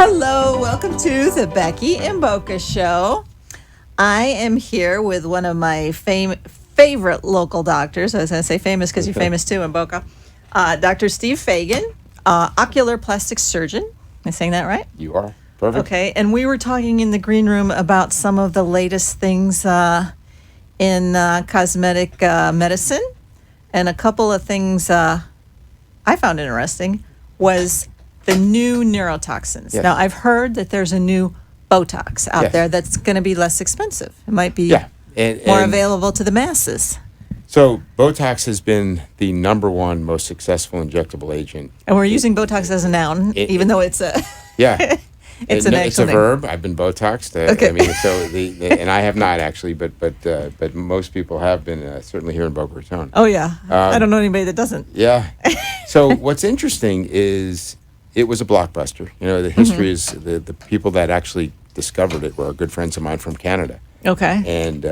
Hello, welcome to the Becky and Boca Show. I am here with one of my favorite local doctors. I was going to say famous because you're famous too in Boca. Dr. Steve Fagien, ocular plastic surgeon. Am I saying that right? You are. Perfect. Okay, and we were talking in the green room about some of the latest things in cosmetic medicine. And a couple of things I found interesting was the new neurotoxins. Yes. Now, I've heard that there's a new Botox out Yes. there that's going to be less expensive. It might be and more available to the masses. So Botox has been the number one most successful injectable agent. And we're using Botox as a noun, even though it's a Yeah. it's an It's actual a name. verb. I've been Botoxed. Okay. I mean, so and I have not actually, but most people have been, certainly here in Boca Raton. Oh yeah, I don't know anybody that doesn't. Yeah. So what's interesting is it was a blockbuster. You know, the history is the people that actually discovered it were good friends of mine from Canada. Okay, And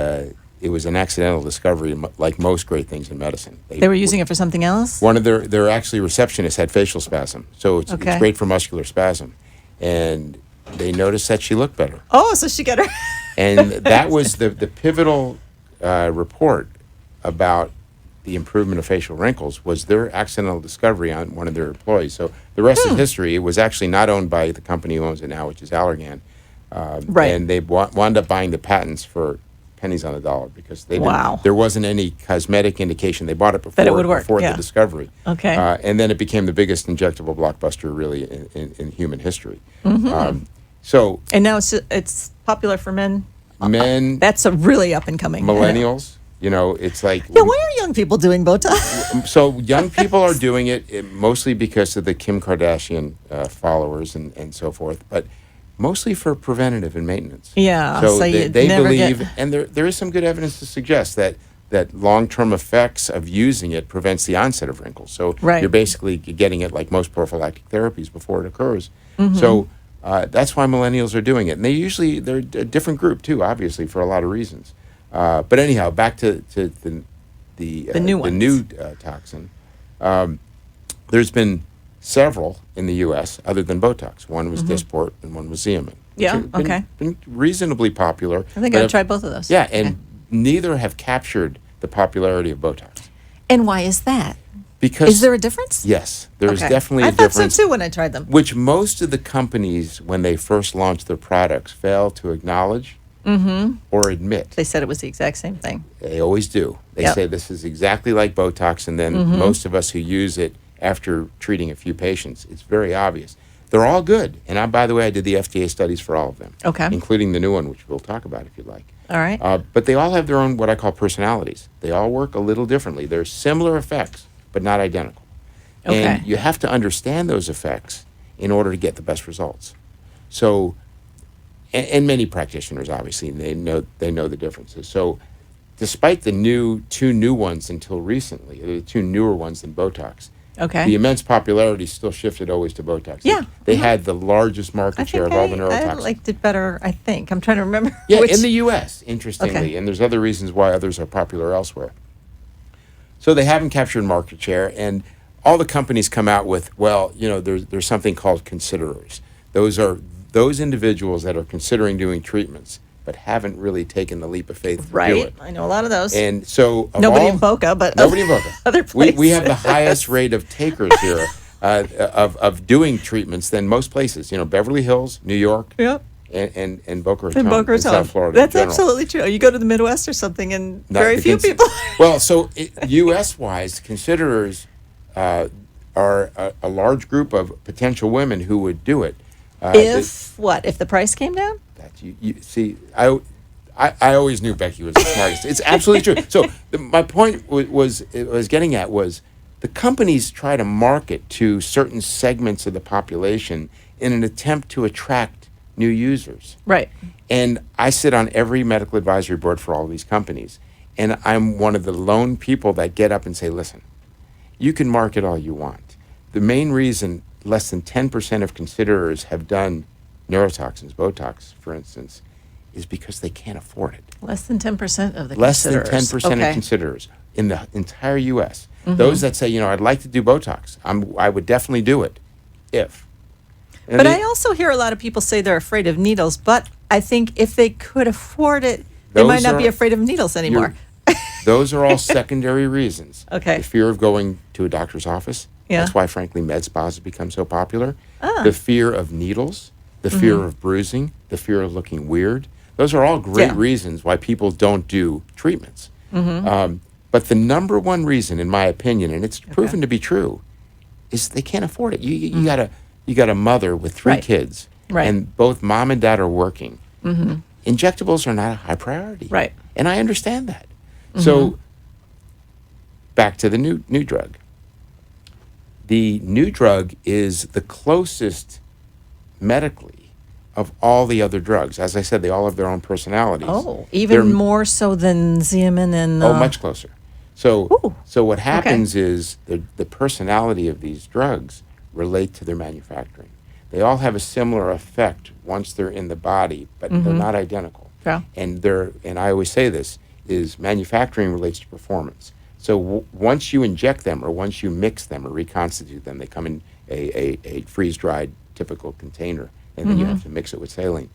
it was an accidental discovery, like most great things in medicine. they were using it for something else. One of their actually receptionists had facial spasm, so it's Okay. great for muscular spasm. And they noticed that she looked better. Oh, so she got her. And that was the pivotal report about the improvement of facial wrinkles was their accidental discovery on one of their employees. So the rest is history. It was actually not owned by the company who owns it now, which is Allergan. Right. And they wound up buying the patents for pennies on the dollar because Wow. there wasn't any cosmetic indication. They bought it before, That it would work, before yeah. the discovery. Okay. And then it became the biggest injectable blockbuster really in human history. Mm-hmm. So And now it's popular for men. men, That's a really up and coming. millennials, you know, it's like... Yeah, why are young people doing Botox? So young people are doing it mostly because of the Kim Kardashian followers and so forth, but mostly for preventative and maintenance. Yeah, So so they you never believe, get- and there is some good evidence to suggest that long-term effects of using it prevents the onset of wrinkles. So Right. you're basically getting it like most prophylactic therapies before it occurs. Mm-hmm. So that's why millennials are doing it. And they're a different group too, obviously, for a lot of reasons. But anyhow, back to the new ones. new toxin. There's been several in the U.S. other than Botox. One was Dysport and one was Xeomin. Yeah, Which have been- okay. Been reasonably popular. I think but I've have- tried both of those. Yeah, and neither have captured the popularity of Botox. And why is that? Because Is there a difference? yes, there is Okay. definitely I a thought difference. so too when I tried them. Which most of the companies, when they first launched their products, fail to acknowledge or admit. They said it was the exact same thing. They always do. They Yep. say this is exactly like Botox, and then most of us who use it after treating a few patients, it's very obvious. They're all good. And by the way, I did the FDA studies for all of them, Okay. including the new one, which we'll talk about if you'd like. All right. But they all have their own, what I call personalities. They all work a little differently. They're similar effects, but not identical. Okay. And you have to understand those effects in order to get the best results. So, and many practitioners, obviously, they know the differences. So, despite the two new ones until recently, the two newer ones than Botox, Okay. the immense popularity still shifted always to Botox. Yeah. They had the largest market I share think of all the I neurotoxins. liked it better, I think. I'm trying to remember. Yeah, which. in the U.S., interestingly, Okay. and there's other reasons why others are popular elsewhere. So they haven't captured market share, and all the companies come out with, well, you know, there's something called considerers. Those are those individuals that are considering doing treatments, but haven't really taken the leap of faith to do Right. it. I know a lot of those. And so of Nobody all- in Boca, but nobody in Boca. other We have the places. highest rate of takers here of doing treatments than most places. You know, Beverly Hills, New York, Yep. and Boca Raton, In Boca and Raton. South Florida. in That's general. absolutely true. You go to the Midwest or something, and Not very the few people. Well, so U.S.-wise, considerers are a large group of potential women who would do it. If the price came down? That you see, I always knew Becky was the smartest. It's absolutely true. So my point was getting at was the companies try to market to certain segments of the population in an attempt to attract new users. Right. And I sit on every medical advisory board for all of these companies. And I'm one of the lone people that get up and say, listen, you can market all you want. The main reason less than 10% of considerers have done neurotoxins, Botox, for instance, is because they can't afford it. Less than 10% of the Less than considerers. 10% Okay. of considerers in the entire U.S. Those that say, you know, I'd like to do Botox, I would definitely do it if. And But I also hear a lot of people say they're afraid of needles, but I think if they could afford it, they might not be afraid of needles anymore. Those are all secondary reasons. Okay. The fear of going to a doctor's office. Yeah. That's why, frankly, med spas have become so popular. Ah. The fear of needles, the fear of bruising, the fear of looking weird. Those are all great reasons why people don't do treatments. But the number one reason, in my opinion, and it's proven to be true, is they can't afford it. You got a mother with 3 kids, and both mom and dad are working. Injectables are not a high priority. Right. And I understand that. So back to the new drug. The new drug is the closest medically of all the other drugs. As I said, they all have their own personalities. Oh, even more so than Xeomin and... much closer. So what happens is the personality of these drugs relate to their manufacturing. They all have a similar effect once they're in the body, but they're not identical. Yeah. And I always say this, is manufacturing relates to performance. So once you inject them or once you mix them or reconstitute them, they come in a freeze-dried typical container, and then you have to mix it with saline.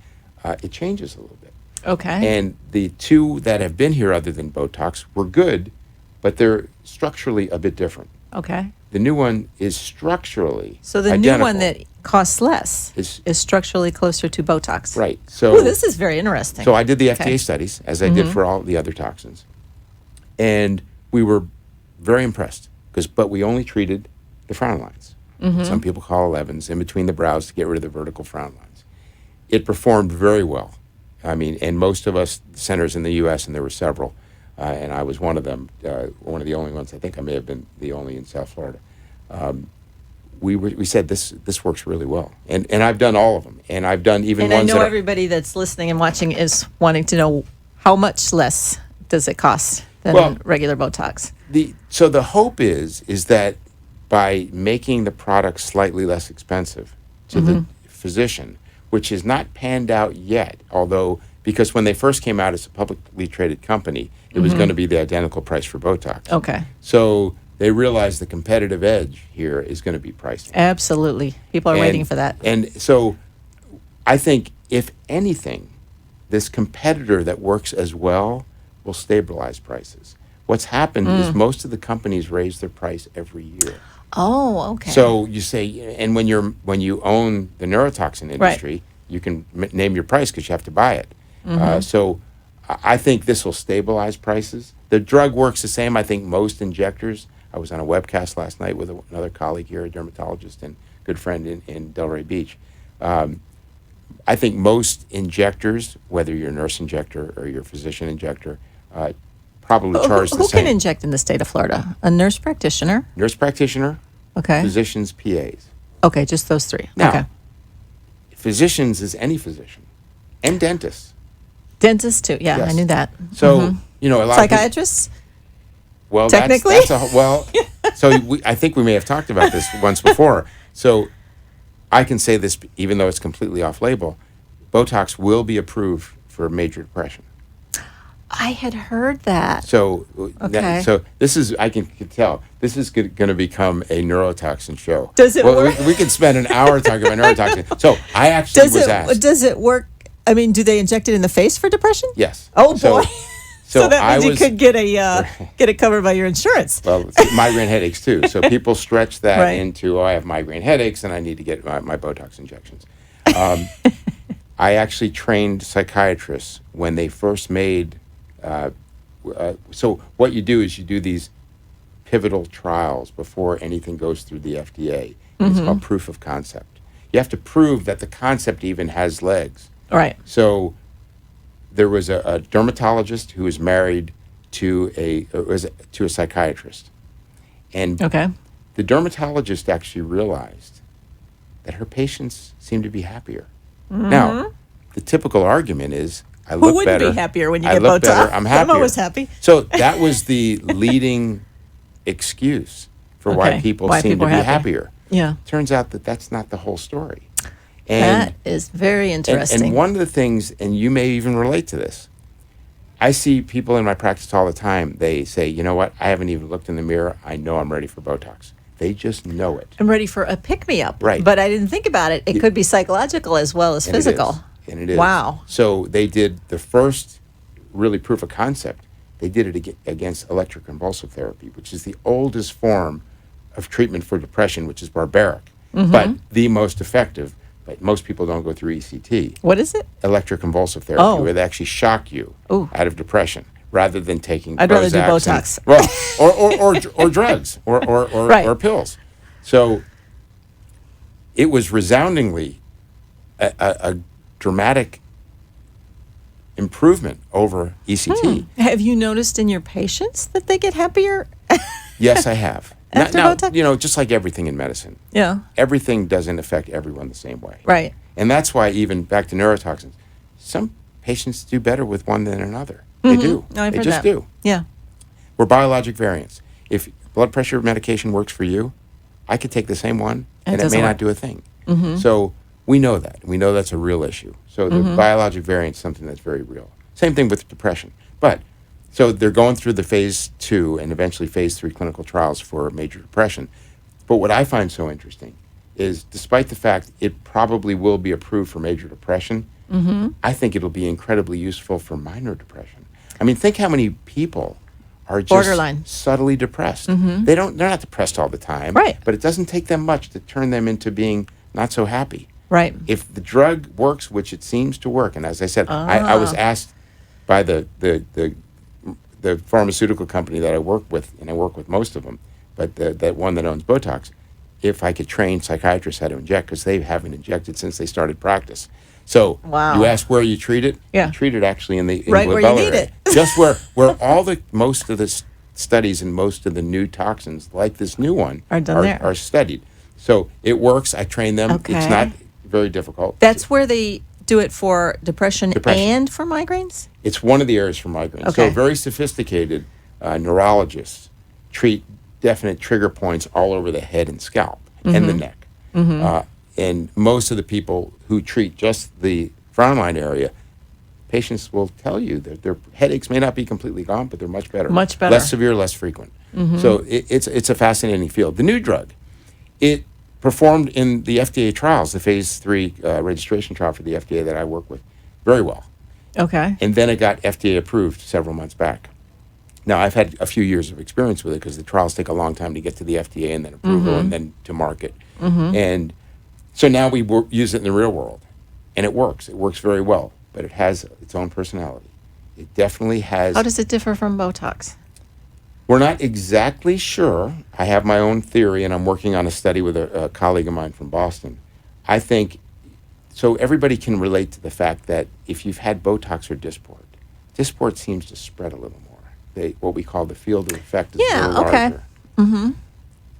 It changes a little bit. Okay. And the 2 that have been here other than Botox were good, but they're structurally a bit different. Okay. The new one is structurally So the identical. new one that costs less is structurally closer to Botox. Right. So this is very interesting. So I did the FDA studies, as I did for all the other toxins. And we were very impressed, but we only treated the frown lines. Some people call 11s, in between the brows to get rid of the vertical frown lines. It performed very well. I mean, and most of us centers in the U.S., and there were several, and I was one of them, one of the only ones. I think I may have been the only in South Florida. We said this works really well, and I've done all of them, and I've done even ones I know that everybody that's listening and watching is wanting to know how much less does it cost than regular Botox. So the hope is that by making the product slightly less expensive to the physician, which is not panned out yet, although because when they first came out as a publicly traded company, it was going to be the identical price for Botox. Okay. So they realized the competitive edge here is going to be pricing. Absolutely. People are waiting for that. And so I think, if anything, this competitor that works as well will stabilize prices. What's happened is most of the companies raise their price every year. Oh, okay. So you say, and when you own the neurotoxin industry, you can name your price because you have to buy it. So I think this will stabilize prices. The drug works the same. I think most injectors. I was on a webcast last night with another colleague here, a dermatologist and good friend in Delray Beach. I think most injectors, whether you're a nurse injector or you're a physician injector, probably charge the same. Who can inject in the state of Florida? A nurse practitioner? Nurse practitioner, Okay. physicians, PAs. Okay, just those 3. Now, okay. Physicians is any physician, and dentists. Dentists too. Yeah, Yes. I knew that. So, a lot of Psychiatrists? people, well, technically? I think we may have talked about this once before. So I can say this, even though it's completely off-label, Botox will be approved for major depression. I had heard that. So, Okay. so this is, I can tell, this is going to become a neurotoxin show. Does it work? We could spend an hour talking about neurotoxin. So I actually was asked. Does it work? I mean, do they inject it in the face for depression? Yes. Oh, boy. So that I means you could get it covered by your insurance. Well, migraine headaches too. So people stretch that Right. into, I have migraine headaches and I need to get my Botox injections. I actually trained psychiatrists when they first made. So what you do is you do these pivotal trials before anything goes through the FDA. And It's called proof of concept. You have to prove that the concept even has legs. All right. So there was a dermatologist who was married to a psychiatrist, and Okay. the dermatologist actually realized that her patients seemed to be happier. Now, the typical argument is, I Who look wouldn't better. be happier when you I get look Botox? better. I'm happier. I'm always happy. So that was the leading excuse for why Okay. people Why seem people to be are happy. happier. Yeah. Turns out that that's not the whole story. And That is very interesting. and one of the things, and you may even relate to this, I see people in my practice all the time. They say, you know what, I haven't even looked in the mirror. I know I'm ready for Botox. They just know it. I'm ready for a pick-me-up. Right. But I didn't think about it. It could be psychological as well as physical. And it is. Wow. So they did the first really proof of concept. They did it against electroconvulsive therapy, which is the oldest form of treatment for depression, which is barbaric, but the most effective. But most people don't go through ECT. What is it? Electroconvulsive therapy, Oh. where they actually shock you out of depression, rather than taking. I'd rather do Prozac Botox. or drugs or Right. or pills. So it was resoundingly a dramatic improvement over ECT. Have you noticed in your patients that they get happier? Yes, I have. After Now, Botox? just like everything in medicine, Yeah. everything doesn't affect everyone the same way. Right. And that's why, even back to neurotoxins, some patients do better with one than another. They do. No, I've They heard just that. do. Yeah. We're biologic variants. If blood pressure medication works for you, I could take the same one and it doesn't may not work. do a thing. So we know that. We know that's a real issue. So the biologic variant is something that's very real. Same thing with depression. But so they're going through the phase 2 and eventually phase 3 clinical trials for major depression. But what I find so interesting is, despite the fact it probably will be approved for major depression, I think it'll be incredibly useful for minor depression. I mean, think how many people are just Borderline. subtly depressed. They're not depressed all the time, Right. but it doesn't take them much to turn them into being not so happy. Right. If the drug works, which it seems to work, and as I said, I was asked by the pharmaceutical company that I work with, and I work with most of them, but that one that owns Botox, if I could train psychiatrists how to inject, because they haven't injected since they started practice. So Wow. you ask where you treat it? Yeah. You treat it actually in the Right where you glabella need area. it. Just where most of the studies and most of the new toxins, like this new one, Are done there. are studied. So it works. I train them. Okay. It's not very difficult. That's where they do it for depression. Depression. And for migraines? It's one of the areas for migraine. Okay. So very sophisticated neurologists treat definite trigger points all over the head and scalp and the neck. And most of the people who treat just the frown line area, patients will tell you that their headaches may not be completely gone, but they're much better. Much better. Less severe, less frequent. So it's a fascinating field. The new drug, it performed in the FDA trials, the phase 3 registration trial for the FDA that I work with, very well. Okay. And then it got FDA approved several months back. Now, I've had a few years of experience with it because the trials take a long time to get to the FDA and then approval and then to market. And so now we use it in the real world. And it works. It works very well. But it has its own personality. It definitely has. How does it differ from Botox? We're not exactly sure. I have my own theory, and I'm working on a study with a colleague of mine from Boston. I think, so everybody can relate to the fact that if you've had Botox or Dysport seems to spread a little more. What we call the field of effect is a little okay. larger.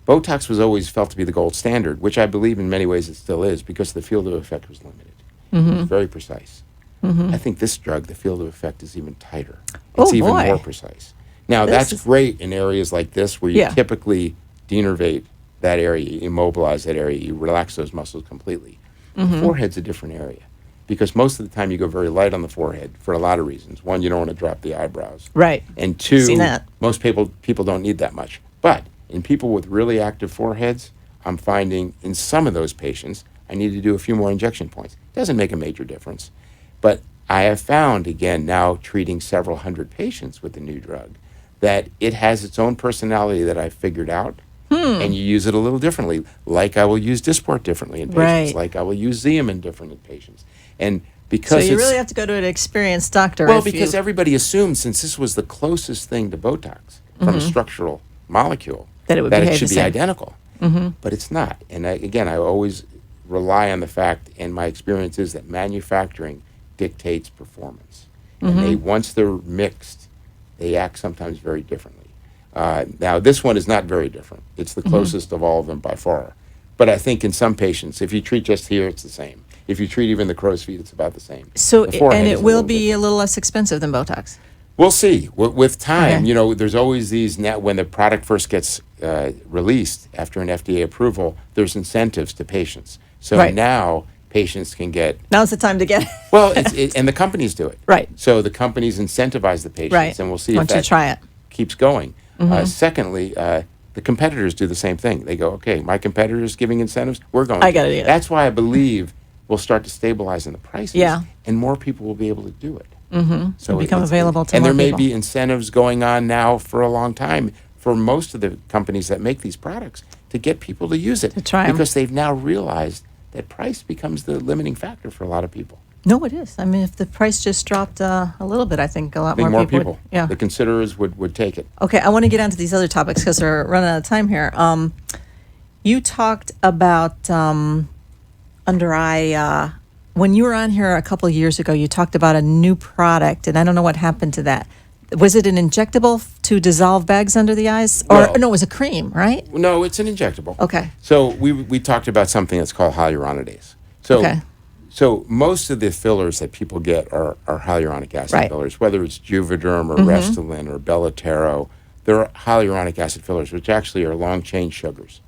Botox was always felt to be the gold standard, which I believe in many ways it still is, because the field of effect was limited. It was very precise. I think this drug, the field of effect, is even tighter. It's Oh, even boy. more precise. Now, This that's is- great in areas like this where you Yeah. typically denervate that area, you immobilize that area, you relax those muscles completely. The forehead's a different area, because most of the time you go very light on the forehead for a lot of reasons. One, you don't want to drop the eyebrows. Right. And two, Seen that. most people don't need that much. But in people with really active foreheads, I'm finding in some of those patients, I need to do a few more injection points. Doesn't make a major difference. But I have found, again, now treating several hundred patients with the new drug, that it has its own personality that I've figured out, and you use it a little differently. Like I will use Dysport differently in patients, Right. like I will use Xeomin different in patients. And So because you it's, really have to go to an experienced doctor. well, if because you, everybody assumed, since this was the closest thing to Botox from a structural molecule, That it would behave should the be same. identical. But it's not. And I always rely on the fact, and my experience is that manufacturing dictates performance. And once they're mixed, they act sometimes very differently. Now, this one is not very different. It's the closest of all of them by far. But I think in some patients, if you treat just here, it's the same. If you treat even the crow's feet, it's about the same. So, The forehead and is it a will little be different. a little less expensive than Botox. We'll see. With time, Okay. there's always these, now when the product first gets released after an FDA approval, there's incentives to patients. So Right. now patients can get, Now's the time to get it. well, and the companies do it. Right. So the companies incentivize the patients, Right. and we'll see Once if you that try it. keeps going. Secondly, the competitors do the same thing. They go, okay, my competitor is giving incentives, we're going I to. gotta do it. That's why I believe we'll start to stabilize in the prices, Yeah. and more people will be able to do it. So become it's- available to and more there may people. be incentives going on now for a long time for most of the companies that make these products to get people to use it. To try 'em. Because they've now realized that price becomes the limiting factor for a lot of people. No, it is. I mean, if the price just dropped a little bit, I think a lot I think more more people. people, Yeah. the considerers would take it. Okay, I want to get onto these other topics because we're running out of time here. You talked about Undereye. When you were on here a couple of years ago, you talked about a new product, and I don't know what happened to that. Was it an injectable to dissolve bags under the eyes? Or Well- no, it was a cream, right? No, it's an injectable. Okay. So we talked about something that's called hyaluronidase. So Okay. so most of the fillers that people get are hyaluronic acid Right. fillers, whether it's Juvederm or Restylane or Belotero. They're hyaluronic acid fillers, which actually are long chain sugars,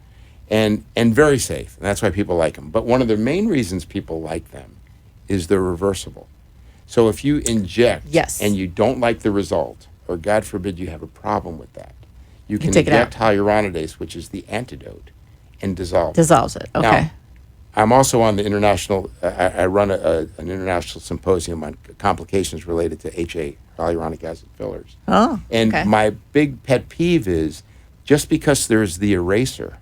and very safe. And that's why people like them. But one of the main reasons people like them is they're reversible. So if you inject Yes. and you don't like the result, or God forbid you have a problem with that, you can take it inject hyaluronidase, which is the antidote, and dissolve it. Dissolves it. Okay. Now, I'm also on the international, I run an international symposium on complications related to HA, hyaluronic acid fillers. Oh, And okay. my big pet peeve is just because there's the eraser,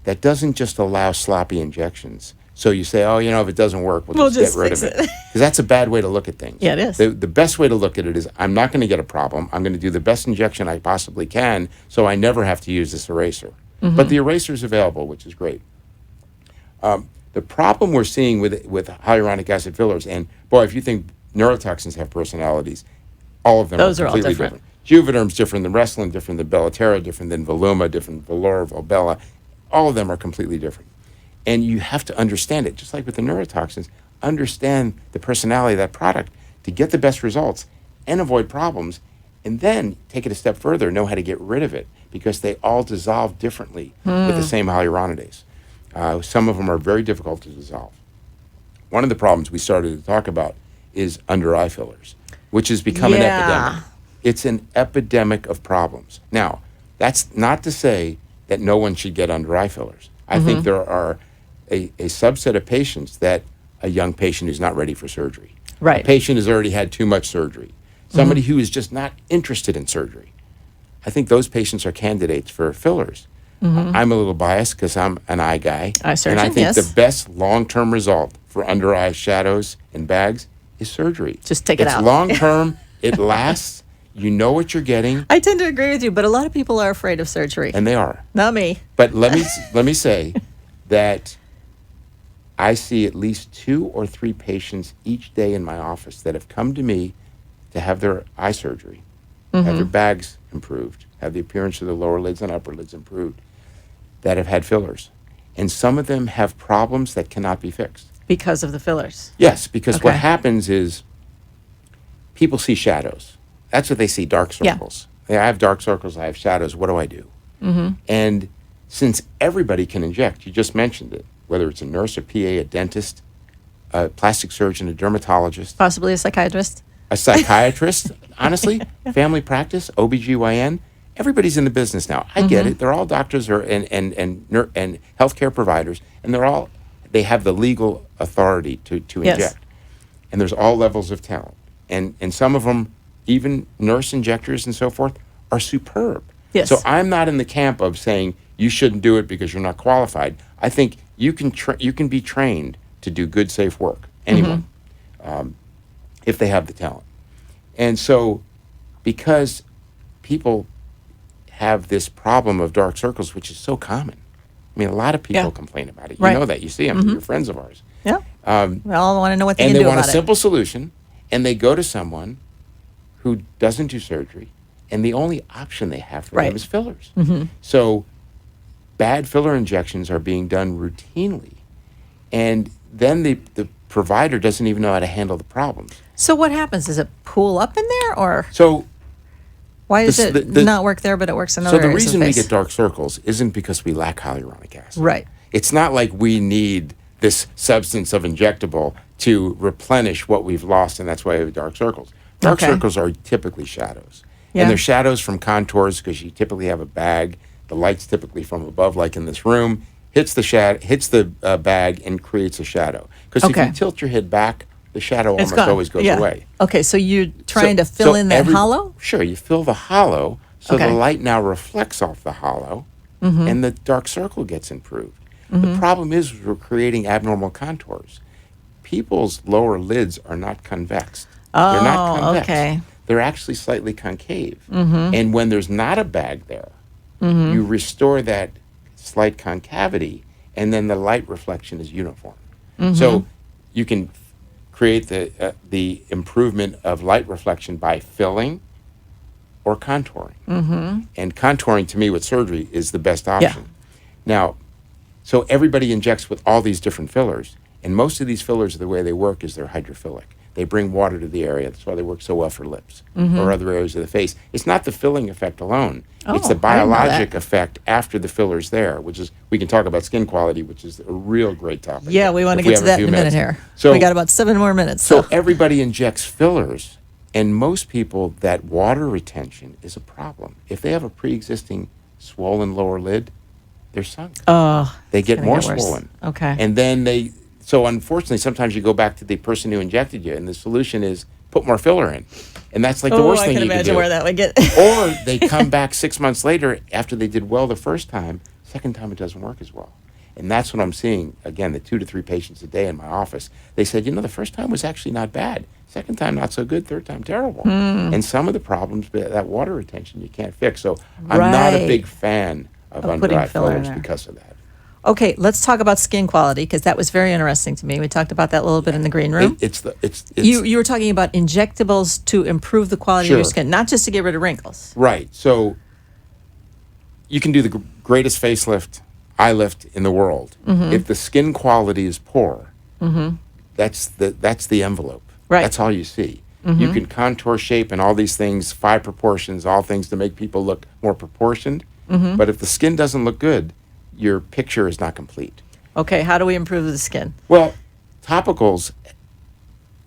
that doesn't just allow sloppy injections. So you say, oh, if it doesn't work, we'll just get rid of fix it. Because that's a bad way to look at things. Yeah, it is. The best way to look at it is I'm not going to get a problem. I'm going to do the best injection I possibly can so I never have to use this eraser. But the eraser is available, which is great. The problem we're seeing with hyaluronic acid fillers, and boy, if you think neurotoxins have personalities, all of them Those are are all completely different. Juvederm's different than Restylane, different than Belotero, different than Voluma, different than Volura, Volbella. All of them are completely different. And you have to understand it, just like with the neurotoxins, understand the personality of that product to get the best results and avoid problems, and then take it a step further, know how to get rid of it, because they all dissolve differently with the same hyaluronidase. Some of them are very difficult to dissolve. One of the problems we started to talk about is under eye fillers, which has become an Yeah. epidemic. It's an epidemic of problems. Now, that's not to say that no one should get under eye fillers. I think there are a subset of patients that a young patient who's not ready for surgery. Right. A patient has already had too much surgery. Somebody who is just not interested in surgery. I think those patients are candidates for fillers. I'm a little biased because I'm an eye guy. Eye surgeon, and I think yes. the best long-term result for under eye shadows and bags is surgery. Just take it out. It's long-term. It lasts. You know what you're getting, I tend to agree with you, but a lot of people are afraid of surgery. and they are. Not me. But let me say that I see at least 2 or 3 patients each day in my office that have come to me to have their eye surgery, have their bags improved, have the appearance of the lower lids and upper lids improved, that have had fillers. And some of them have problems that cannot be fixed. Because of the fillers. Yes, because what Okay. happens is people see shadows. That's what they see, dark Yeah. circles. Yeah, I have dark circles, I have shadows. What do I do? And since everybody can inject, you just mentioned it, whether it's a nurse, a PA, a dentist, a plastic surgeon, a dermatologist, Possibly a psychiatrist. a psychiatrist, honestly, family practice, OBGYN, everybody's in the business now. I get it. They're all doctors and healthcare providers, and they have the legal authority to Yes. inject. And there's all levels of talent. And some of them, even nurse injectors and so forth, are superb. Yes. So I'm not in the camp of saying you shouldn't do it because you're not qualified. I think you can be trained to do good, safe work. Anyone, if they have the talent. And so, because people have this problem of dark circles, which is so common. I mean, a lot of people Yeah. complain about it. You Right. know that. You see them. You're friends of ours. Yeah. We all want to know what they And can they do want a about it. simple solution, and they go to someone who doesn't do surgery, and the only option they have for Right. them is fillers. So bad filler injections are being done routinely, and then the provider doesn't even know how to handle the problems. So what happens? Does it pool up in there, or So why does the- it the- not work there, but it works in So other the areas of reason the we face? get dark circles isn't because we lack hyaluronic acid. Right. It's not like we need this substance of injectable to replenish what we've lost, and that's why we have dark circles. Dark Okay. circles are typically shadows. Yeah. And they're shadows from contours because you typically have a bag The light's typically from above, like in this room, hits the bag and creates a shadow. Because if Okay. you tilt your head back, the shadow It's almost gone. always goes Yeah. away. Okay, so you're trying to fill in that hollow? Sure, you fill the hollow, so Okay. the light now reflects off the hollow, and the dark circle gets improved. The problem is we're creating abnormal contours. People's lower lids are not convex. They're not Oh, convex. okay. They're actually slightly concave. And when there's not a bag there, you restore that slight concavity, and then the light reflection is uniform. So you can create the improvement of light reflection by filling or contouring. And contouring, to me, with surgery, is the best option. Now, so everybody injects with all these different fillers, and most of these fillers, the way they work is they're hydrophilic. They bring water to the area. That's why they work so well for lips or other areas of the face. It's not the filling effect alone. It's the Oh, I didn't know that. biologic effect after the filler's there, which is, we can talk about skin quality, which is a real great topic. Yeah, we want to if get to have that few in a minute minutes. here. So We got about 7 more minutes. so everybody injects fillers, and most people, that water retention is a problem. If they have a pre-existing swollen lower lid, they're sunk. They get gonna more get worse. swollen. Okay. And then so unfortunately, sometimes you go back to the person who injected you, and the solution is put more filler in. And that's like the worst I thing can you can imagine do. where that would get. Or they come back 6 months later after they did well the first time. Second time, it doesn't work as well. And that's what I'm seeing, again, the 2 to 3 patients a day in my office. They said, the first time was actually not bad. Second time, not so good. Third time, terrible. And some of the problems, that water retention, you can't fix. So I'm not a Right. big fan of Of under putting eye filler in fillers there. because of that. Okay, let's talk about skin quality, because that was very interesting to me. We talked about that a little bit in the green room. It's You were talking about injectables to improve the quality of your Sure. skin, not just to get rid of wrinkles. right. So you can do the greatest facelift, eye lift in the world. If the skin quality is poor, that's the envelope. Right. That's all you see. You can contour shape and all these things, 5 proportions, all things to make people look more proportioned. But if the skin doesn't look good, your picture is not complete. Okay, how do we improve the skin? Well, topicals,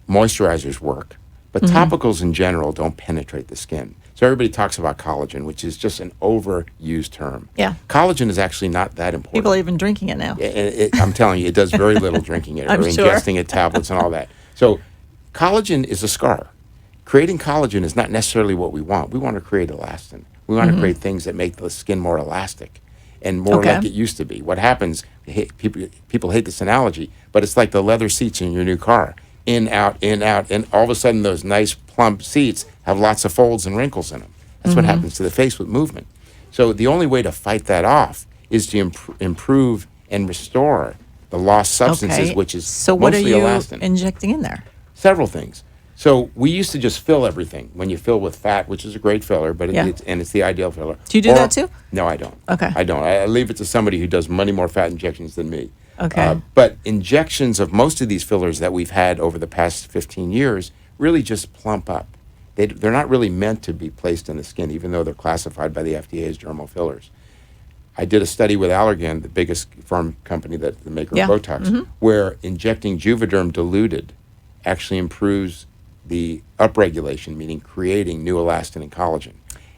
moisturizers work, but topicals in general don't penetrate the skin. So everybody talks about collagen, which is just an overused term. Yeah. Collagen is actually not that important. People are even drinking it now. I'm telling you, it does very little drinking it I'm or sure. ingesting it, tablets and all that. So collagen is a scar. Creating collagen is not necessarily what we want. We want to create elastin. We want to create things that make the skin more elastic and more Okay. like it used to be. What happens, people hate this analogy, but it's like the leather seats in your new car. In, out, and all of a sudden those nice plump seats have lots of folds and wrinkles in them. That's what happens to the face with movement. So the only way to fight that off is to improve and restore the lost substances, Okay. which is So what are mostly you elastin. injecting in there? Several things. So we used to just fill everything. When you fill with fat, which is a great filler, but Yeah. it's the ideal filler. Do you do that too? No, I don't. Okay. I don't. I leave it to somebody who does many more fat injections than me. Okay. But injections of most of these fillers that we've had over the past 15 years really just plump up. They're not really meant to be placed in the skin, even though they're classified by the FDA as dermal fillers. I did a study with Allergan, the biggest farm company, the maker Yeah. of Botox, where injecting Juvederm diluted actually improves the upregulation, meaning creating new elastin and collagen.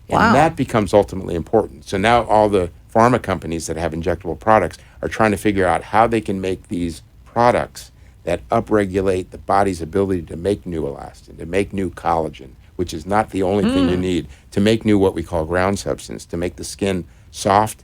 And Wow. that becomes ultimately important. So now all the pharma companies that have injectable products are trying to figure out how they can make these products that upregulate the body's ability to make new elastin, to make new collagen, which is not the only thing you need, to make new what we call ground substance, to make the skin soft,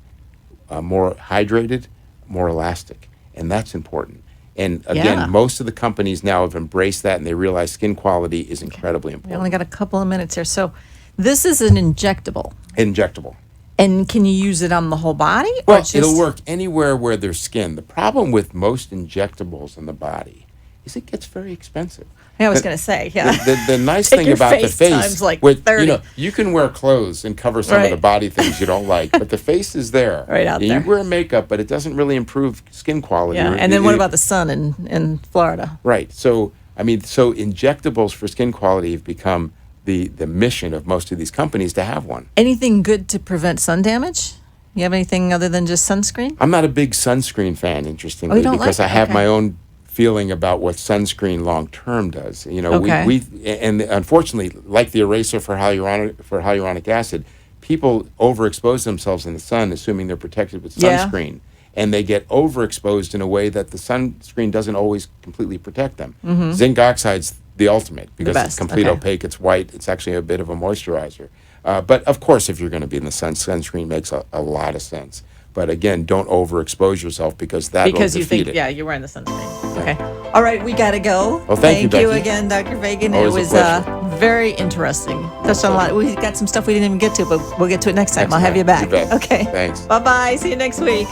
more hydrated, more elastic. And that's important. And again, Yeah. most of the companies now have embraced that, and they realize skin quality is incredibly We important. only got a couple of minutes here. So this is an injectable. Injectable. And can you use it on the whole body? or Well, just- it'll work anywhere where there's skin. The problem with most injectables in the body is it gets very expensive. I was the- going to say, yeah. The nice Take thing your about the face face, times like with, 30. you can wear clothes and cover some of the Right. body things you don't like, but the face is there. Right out And there. You wear makeup, but it doesn't really improve skin quality. Yeah. And then what about the sun in Florida? Right. So, so injectables for skin quality have become the mission of most of these companies to have one. Anything good to prevent sun damage? You have anything other than just sunscreen? I'm not a big sunscreen fan, interestingly, Oh, don't because like I it? have Okay. my own feeling about what sunscreen long term does. Okay. And unfortunately, like the eraser for hyaluronic acid, people overexpose themselves in the sun, assuming they're protected with Yeah. sunscreen, and they get overexposed in a way that the sunscreen doesn't always completely protect them. Zinc oxide's the ultimate because it's best. complete Okay. opaque, it's white, it's actually a bit of a moisturizer. But of course, if you're going to be in the sun, sunscreen makes a lot of sense. But again, don't overexpose yourself because that Because will you defeat think, it. yeah, you're wearing the sunscreen. Okay. All right, we got to go. Well, thank you, Becky. again, Dr. Fagien. Always a It was pleasure. very interesting. Touched on a lot. We got some stuff we didn't even get to, but we'll get to it next time. I'll have you back. You bet. Okay. Thanks. Bye-bye. See you next week.